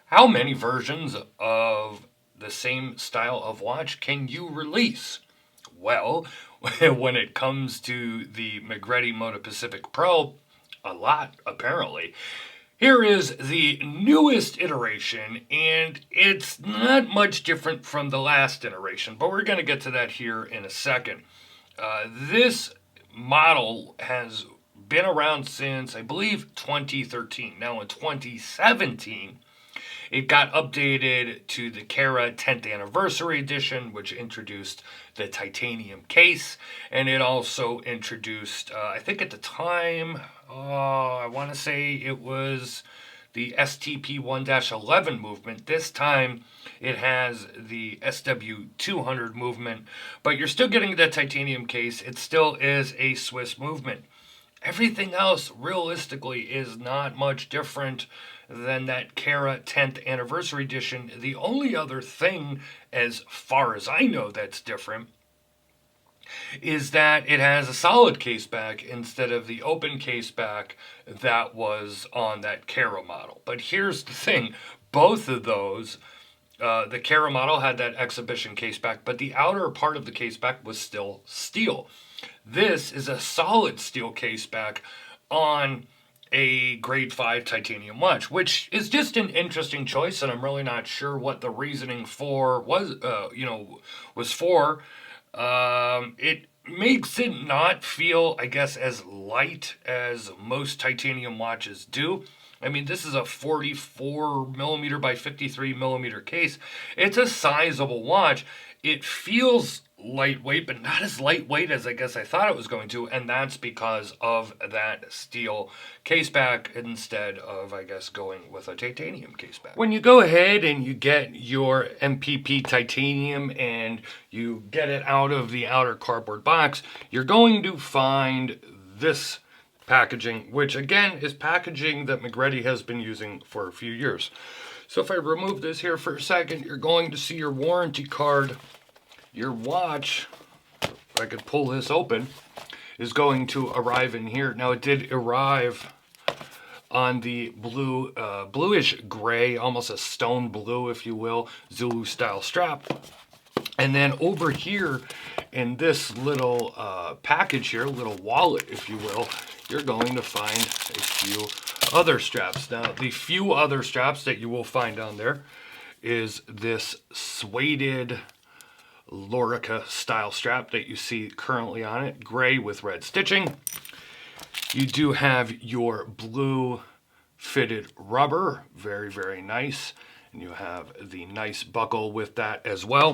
How many versions of the same style of watch can you release? Well, when it comes to the Magrette Moto Pacific Pro, a lot, apparently. Here is the newest iteration, and it's not much different from the last iteration, but we're going to get to that here in a second. This model has been around since, I believe, 2013. Now, in 2017, it got updated to the Kara 10th Anniversary Edition, which introduced the titanium case, and it also introduced, I think at the time, I want to say it was the STP 1-11 movement. This time it has the SW 200 movement, but you're still getting the titanium case. It still is a Swiss movement. Everything else, realistically, is not much different than that Kara 10th Anniversary Edition. The only other thing, as far as I know, that's different is that it has a solid case back instead of the open case back that was on that Kara model. But here's the thing, both of those, the Kara model had that exhibition case back, but the outer part of the case back was still steel. This is a solid steel case back on a grade 5 titanium watch, which is just an interesting choice, and I'm really not sure what the reasoning for was for. It makes it not feel, I guess, as light as most titanium watches do. I mean, this is a 44 millimeter by 53 millimeter case. It's a sizable watch. It feels lightweight, but not as lightweight as I guess I thought it was going to, and that's because of that steel caseback instead of, I guess, going with a titanium caseback. When you go ahead and you get your MPP titanium and you get it out of the outer cardboard box, you're going to find this packaging, which again is packaging that Magrette has been using for a few years. So if I remove this here for a second, you're going to see your warranty card. Your watch, if I could pull this open, is going to arrive in here. Now, it did arrive on the blue, bluish gray, almost a stone blue, if you will, Zulu style strap. And then over here in this little package here, little wallet, if you will, you're going to find a few other straps. Now, the few other straps that you will find on there is this suede Lorica style strap that you see currently on it, gray with red stitching. You do have your blue fitted rubber, very, very nice. And you have the nice buckle with that as well.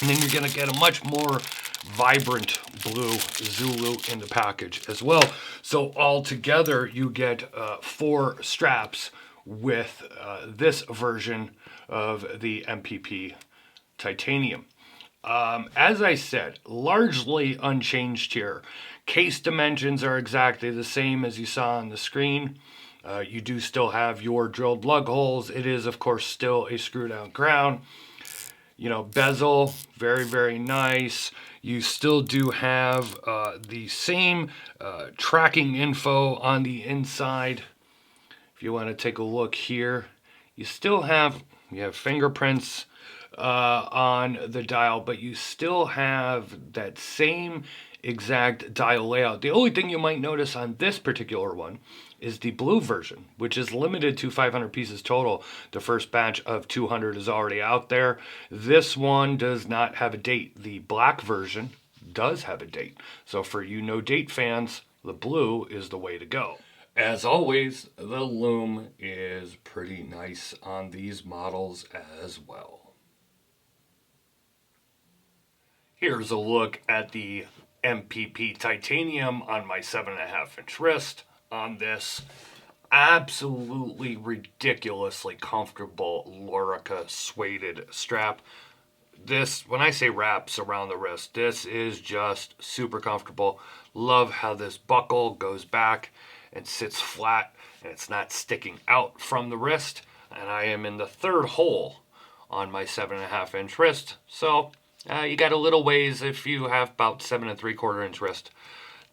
And then you're going to get a much more vibrant blue Zulu in the package as well. So all together you get 4 straps with this version of the MPP titanium. As I said, largely unchanged here. Case dimensions are exactly the same as you saw on the screen. You do still have your drilled lug holes. It is, of course, still a screw down crown. You know, bezel, very, very nice. You still do have the same tracking info on the inside. If you want to take a look here, you still have fingerprints on the dial, but you still have that same exact dial layout. The only thing you might notice on this particular one is the blue version, which is limited to 500 pieces total. The first batch of 200 is already out there. This one does not have a date. The black version does have a date. So for you no date fans, the blue is the way to go. As always, the Loom is pretty nice on these models as well. Here's a look at the MPP titanium on my 7.5 inch wrist on this absolutely ridiculously comfortable Lorica suede strap. This, when I say wraps around the wrist, this is just super comfortable. Love how this buckle goes back and sits flat and it's not sticking out from the wrist. And I am in the 3rd hole on my 7.5 inch wrist. So you got a little ways if you have about 7 3/4 inch wrist.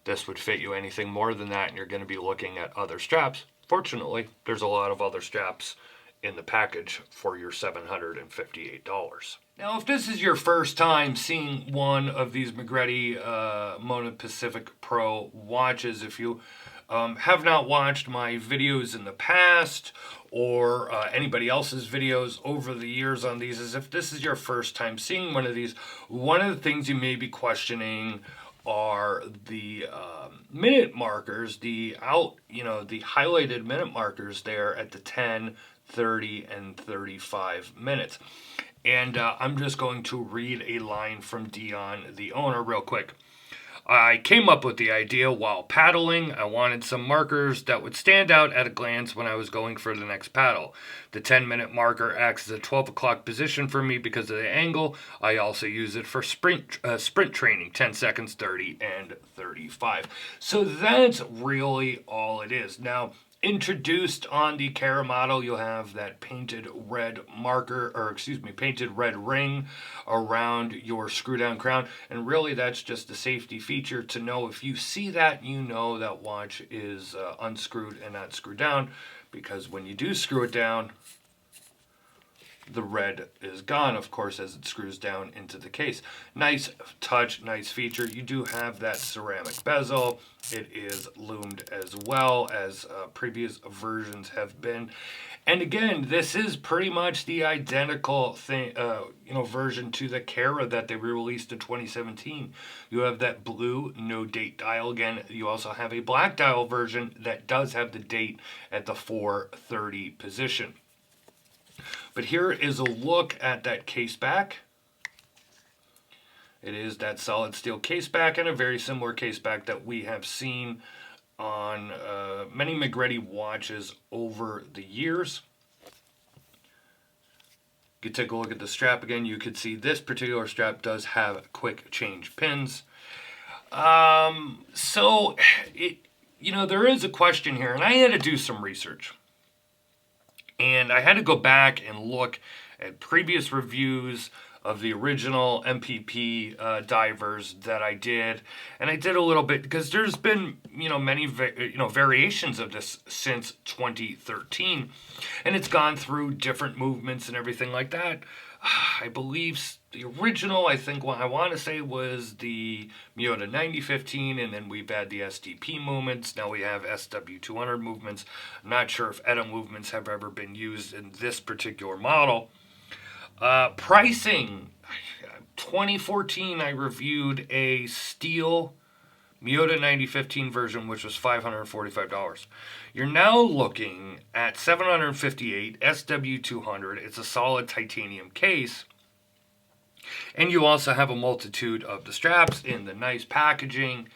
This would fit you. Anything more than that, and you're going to be looking at other straps. Fortunately, there's a lot of other straps in the package for your $758. Now, if this is your first time seeing one of these Magrette Moana Pacific Pro watches, if you have not watched my videos in the past or anybody else's videos over the years on these, is if this is your first time seeing one of these, one of the things you may be questioning are the minute markers, the highlighted minute markers there at the 10, 30, and 35 minutes. And I'm just going to read a line from Dion, the owner, real quick. I came up with the idea while paddling. I wanted some markers that would stand out at a glance when I was going for the next paddle. The 10-minute marker acts as a 12 o'clock position for me because of the angle. I also use it for sprint training, 10 seconds, 30, and 35. So that's really all it is. Now, introduced on the Cara model, you'll have that painted red painted red ring around your screw down crown. And really that's just a safety feature to know if you see that, you know that watch is unscrewed and not screwed down, because when you do screw it down, the red is gone, of course, as it screws down into the case. Nice touch, nice feature. You do have that ceramic bezel. It is loomed as well as previous versions have been. And again, this is pretty much the identical thing, version to the Cara that they released in 2017. You have that blue no date dial. Again, you also have a black dial version that does have the date at the 4:30 position. But here is a look at that case back. It is that solid steel case back and a very similar case back that we have seen on many Magrette watches over the years. You could take a look at the strap again. You could see this particular strap does have quick change pins. So, there is a question here, and I had to do some research. And I had to go back and look at previous reviews of the original MPP divers that I did. And I did a little bit because there's been, many, variations of this since 2013. And it's gone through different movements and everything like that. I believe the original, I think what I want to say was the Moana 9015, and then we've had the SDP movements. Now we have SW200 movements. I'm not sure if ETA movements have ever been used in this particular model. Pricing, 2014 I reviewed a steel Moana 9015 version, which was $545. You're now looking at $758 SW200. It's a solid titanium case. And you also have a multitude of the straps in the nice packaging.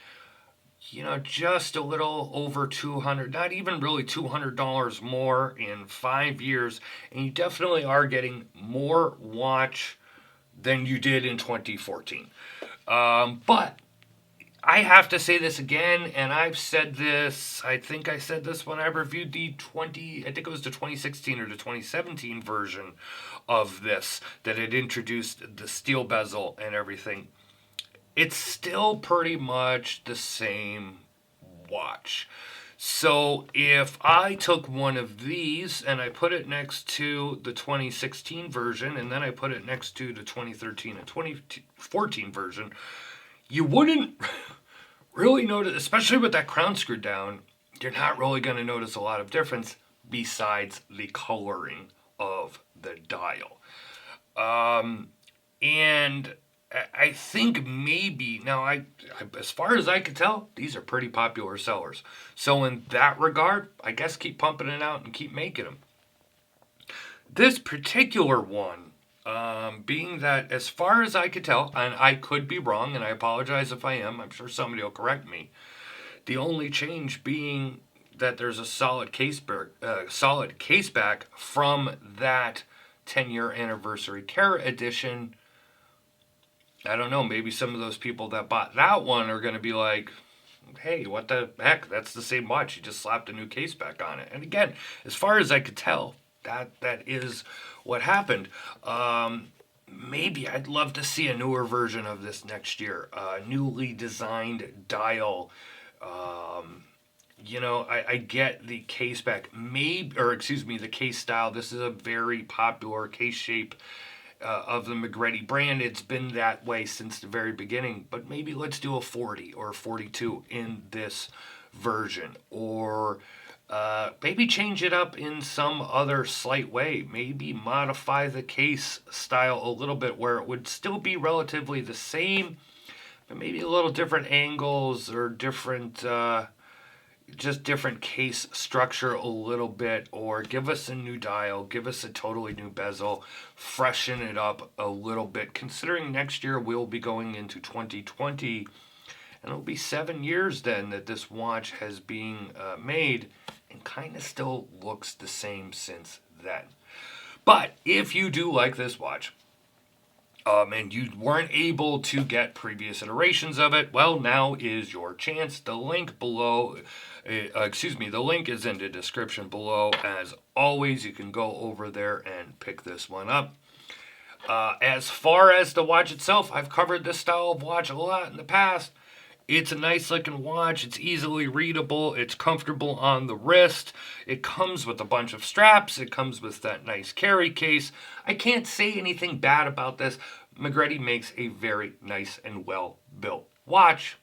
Just a little over $200, not even really $200 more in 5 years. And you definitely are getting more watch than you did in 2014. But I have to say this again, and I've said this, I think I said this when I reviewed the 2016 or the 2017 version of this, that it introduced the steel bezel and everything. It's still pretty much the same watch. So if I took one of these and I put it next to the 2016 version, and then I put it next to the 2013 and 2014 version, you wouldn't really notice, especially with that crown screwed down, you're not really going to notice a lot of difference besides the coloring of the dial. And I think maybe, now as far as I can tell, these are pretty popular sellers. So in that regard, I guess keep pumping it out and keep making them. This particular one, being that as far as I could tell, and I could be wrong, and I apologize if I am, I'm sure somebody will correct me, the only change being that there's a solid case back from that 10-year anniversary Cara edition. I don't know, maybe some of those people that bought that one are going to be like, hey, what the heck, that's the same watch, you just slapped a new case back on it. And again, as far as I could tell, that is what happened. Maybe I'd love to see a newer version of this next year. Newly designed dial, I get the case back, the case style. This is a very popular case shape of the Magrette brand. It's been that way since the very beginning, but maybe let's do a 40 or a 42 in this version, or maybe change it up in some other slight way. Maybe modify the case style a little bit where it would still be relatively the same, but maybe a little different angles or just different case structure a little bit, or give us a new dial, give us a totally new bezel, freshen it up a little bit, considering next year we'll be going into 2020, and it'll be 7 years then that this watch has been made, and kind of still looks the same since then. But if you do like this watch, and you weren't able to get previous iterations of it, well, now is your chance. The link below, the link is in the description below. As always, you can go over there and pick this one up. As far as the watch itself, I've covered this style of watch a lot in the past. It's a nice looking watch. It's easily readable. It's comfortable on the wrist. It comes with a bunch of straps. It comes with that nice carry case. I can't say anything bad about this. Magrette makes a very nice and well built watch.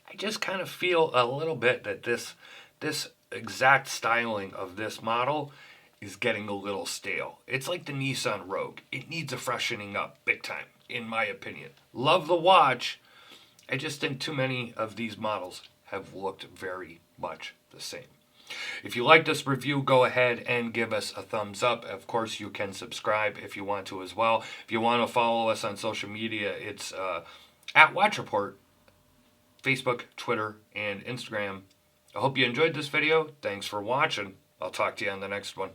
I just kind of feel a little bit that this exact styling of this model is getting a little stale. It's like the Nissan Rogue. It needs a freshening up big time, in my opinion. Love the watch. I just think too many of these models have looked very much the same. If you like this review, go ahead and give us a thumbs up. Of course, you can subscribe if you want to as well. If you want to follow us on social media, it's at Watch Report, Facebook, Twitter, and Instagram. I hope you enjoyed this video. Thanks for watching. I'll talk to you on the next one.